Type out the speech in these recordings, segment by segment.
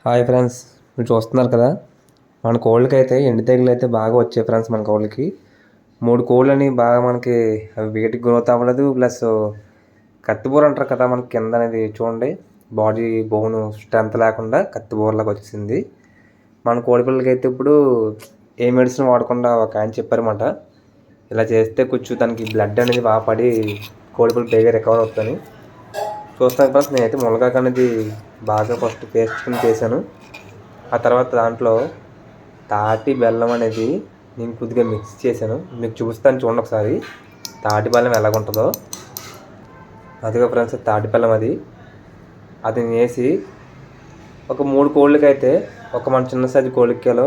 Hi friends, మీరు చూస్తున్నారు కదా, మన కోళ్ళకి అయితే ఎండు తెగులు అయితే బాగా వచ్చాయి ఫ్రెండ్స్. మన కోళ్ళకి 3 కోళ్ళని బాగా మనకి అవి వెయిట్ గ్రోత్ అవ్వలేదు. ప్లస్ కత్తిబూర అంటారు కదా, మనకి కింద అనేది చూడండి, బాడీ బోన్ స్ట్రెంత్ లేకుండా కత్తిబూరలాగా వచ్చింది. మన కోడి పిల్లలకి అయితే ఇప్పుడు ఏ మెడిసిన్ వాడకుండా ఒక ఆయన చెప్పారన్నమాట, ఇలా చేస్తే కొంచెం దానికి బ్లడ్ అనేది బాగా పడి కోడి పిల్లలు బేగా రికవర్ అవుతుంది. చూస్తాను ఫ్రెండ్స్, నేనైతే మునగాకు అనేది బాగా ఫస్ట్ పేస్ట్ చేశాను. ఆ తర్వాత దాంట్లో తాటి బెల్లం అనేది నేను కొద్దిగా మిక్స్ చేశాను. మీకు చూపిస్తాను చూడండి ఒకసారి, తాటి బెల్లం ఎలాగుంటుందో. అదిగో ఫ్రెండ్స్, తాటి బెల్లం అది వేసి ఒక 3 కోళ్ళకి అయితే, ఒక మన చిన్న సైజు కోళ్ళకిలో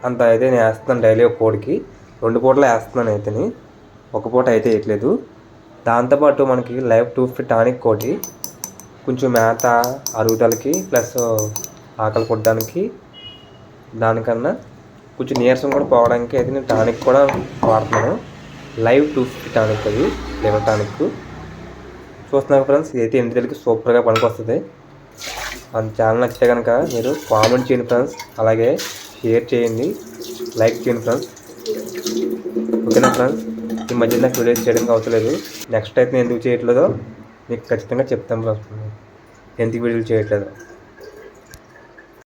అంత అయితే నేను వేస్తున్నాను. డైలీ ఒక కోడికి 2 పూటలు వేస్తున్నాను అయితే, ఒక పూట అయితే వేయట్లేదు. దాంతోపాటు మనకి లైవ్ 250 టానిక్ కోటి, కొంచెం మేత అరుగుదలకి ప్లస్ ఆకలి కొట్టడానికి, దానికన్నా కొంచెం నీరసం కూడా పోవడానికి అయితే నేను టానిక్ కూడా వాడుతున్నాను. లైవ్ 250 టానిక్, అది లివర్ టానిక్. చూస్తున్నాను ఫ్రెండ్స్, ఇదైతే ఇంటికి సూపర్గా పనికొస్తుంది. మన ఛానల్ నచ్చితే కనుక మీరు కామెంట్ చేయండి ఫ్రెండ్స్, అలాగే షేర్ చేయండి, లైక్ చేయండి ఫ్రెండ్స్. ఓకేనా ఫ్రెండ్స్, ఈ మధ్య నాకు వీడియోస్ చేయడానికి అవసరం. నెక్స్ట్ అయితే నేను ఎందుకు చేయట్లేదో మీకు ఖచ్చితంగా చెప్తాను ఫ్రెండ్స్, ఎందుకు వీడియోలు చేయట్లేదు.